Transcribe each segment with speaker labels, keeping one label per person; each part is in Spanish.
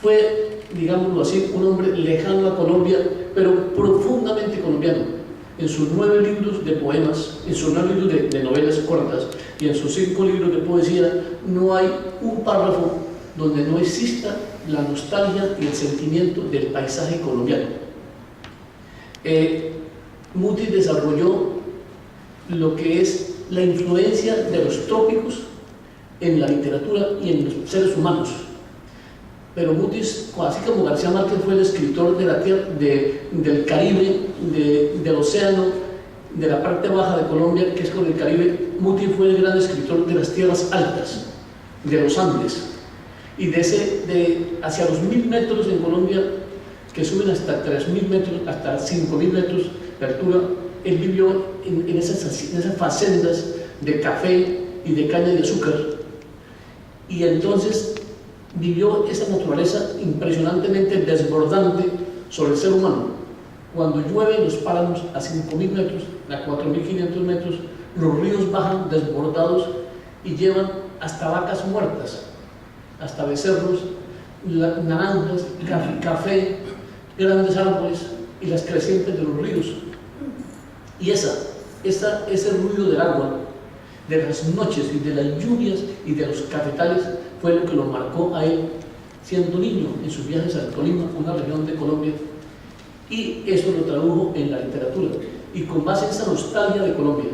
Speaker 1: Fue, digámoslo así, un hombre lejano a Colombia, pero profundamente colombiano. En sus 9 libros de poemas, en sus 9 libros de novelas cortas y en sus 5 libros de poesía, no hay un párrafo donde no exista la nostalgia y el sentimiento del paisaje colombiano. Mutis desarrolló lo que es la influencia de los trópicos en la literatura y en los seres humanos. Pero Mutis, así como García Márquez fue el escritor de la tierra, del Caribe, del océano, de la parte baja de Colombia, que es con el Caribe, Mutis fue el gran escritor de las tierras altas, de los Andes, y hacia los 1000 metros en Colombia, que suben hasta 3000 metros, hasta 5000 metros de altura. Él vivió en esas facendas de café y de caña de azúcar, y entonces vivió esa naturaleza impresionantemente desbordante sobre el ser humano. Cuando llueve en los páramos a 5000 metros, a 4500 metros, los ríos bajan desbordados y llevan hasta vacas muertas, hasta becerros, naranjas, café, grandes árboles y las crecientes de los ríos. Y ese ruido del agua, de las noches y de las lluvias y de los cafetales, fue lo que lo marcó a él siendo niño en sus viajes al Tolima, una región de Colombia, y eso lo tradujo en la literatura. Y con base en esa nostalgia de Colombia,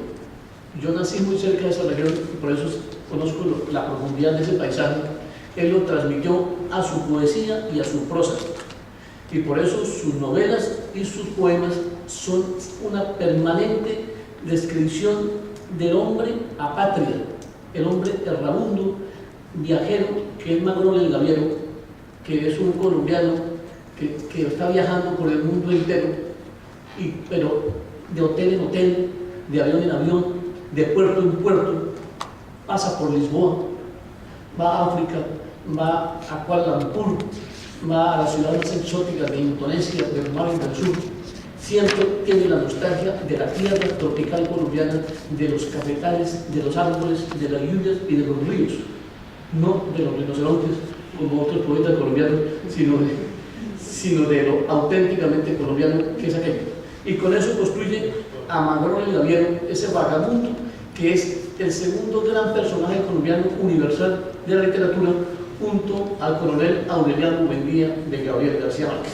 Speaker 1: yo nací muy cerca de esa región y por eso conozco la profundidad de ese paisaje. Él lo transmitió a su poesía y a su prosa, y por eso sus novelas y sus poemas son una permanente descripción del hombre apátrida, el hombre errabundo, viajero, que es Magrol el Gaviero, que es un colombiano que está viajando por el mundo entero, pero de hotel en hotel, de avión en avión, de puerto en puerto, pasa por Lisboa, va a África, va a Kuala Lumpur, va a las ciudades más exóticas de Indonesia, del mar del sur. Siempre tiene la nostalgia de la tierra tropical colombiana, de los cafetales, de los árboles, de las lluvias y de los ríos, no de los rinocerontes como otros poetas colombianos, sino de lo auténticamente colombiano que es aquello. Y con eso construye a Magrol el Gaviero, ese vagabundo que es el segundo gran personaje colombiano universal de la literatura, junto al coronel Aureliano Buendía de Gabriel García Márquez.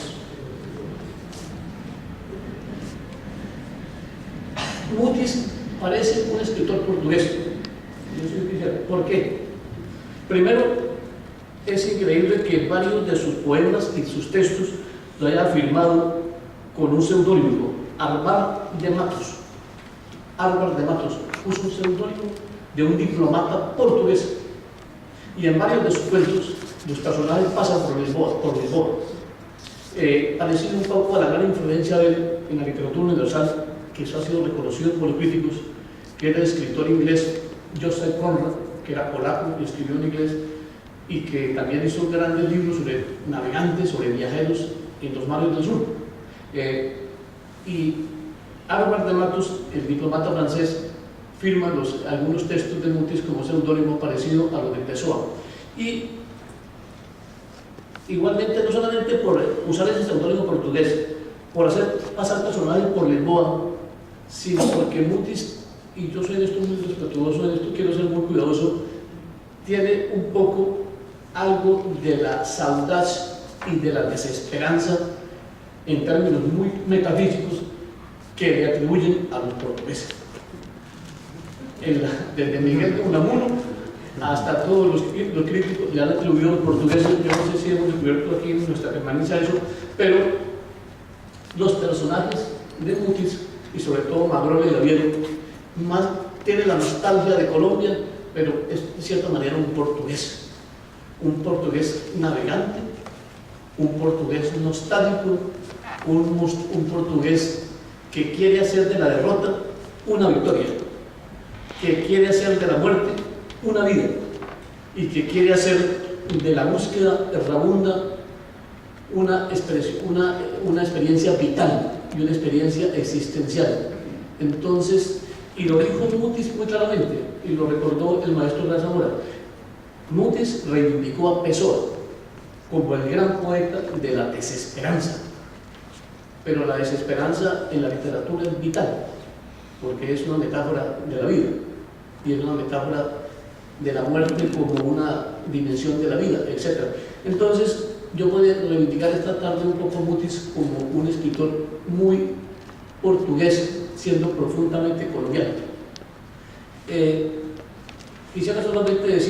Speaker 1: Mutis parece un escritor portugués. ¿Por qué? Primero, es increíble que varios de sus poemas y sus textos lo haya firmado con un seudónimo, Álvar de Matos. Álvar de Matos puso un seudónimo de un diplomata portugués, y en varios de sus cuentos los personajes pasan por Lisboa. Parecido un poco a la gran influencia de él en la literatura universal, que eso ha sido reconocido por los críticos, que era el escritor inglés Joseph Conrad, que era polaco y escribió en inglés, y que también hizo grandes libros sobre navegantes, sobre viajeros en los mares del sur. Y Álvar de Matos, el diplomata francés, firma algunos textos de Mutis como seudónimo parecido a lo de Pessoa. Y igualmente, no solamente por usar ese seudónimo portugués, por hacer pasar personajes por Lisboa, sino porque Mutis, y yo soy de esto muy respetuoso, en esto quiero ser muy cuidadoso, tiene un poco algo de la saudade y de la desesperanza en términos muy metafísicos que le atribuyen a los portugueses. Desde Miguel de Unamuno hasta todos los críticos le han atribuido a los portugueses. Yo no sé si hemos descubierto aquí en nuestra permanencia eso, pero los personajes de Mutis, y sobre todo Magrol el Gaviero, más tiene la nostalgia de Colombia, pero es de cierta manera un portugués navegante, un portugués nostálgico, un portugués que quiere hacer de la derrota una victoria, que quiere hacer de la muerte una vida, y que quiere hacer de la búsqueda errabunda una experiencia vital y una experiencia existencial. Entonces, y lo dijo Mutis muy claramente, y lo recordó el maestro Gran Zamora, Mutis reivindicó a Pessoa. como el gran poeta de la desesperanza. Pero la desesperanza en la literatura es vital, porque es una metáfora de la vida, y es una metáfora de la muerte como una dimensión de la vida, etc. Entonces, yo puedo reivindicar esta tarde un poco a Mutis como un escritor muy portugués, siendo profundamente colombiano. Quisiera solamente decir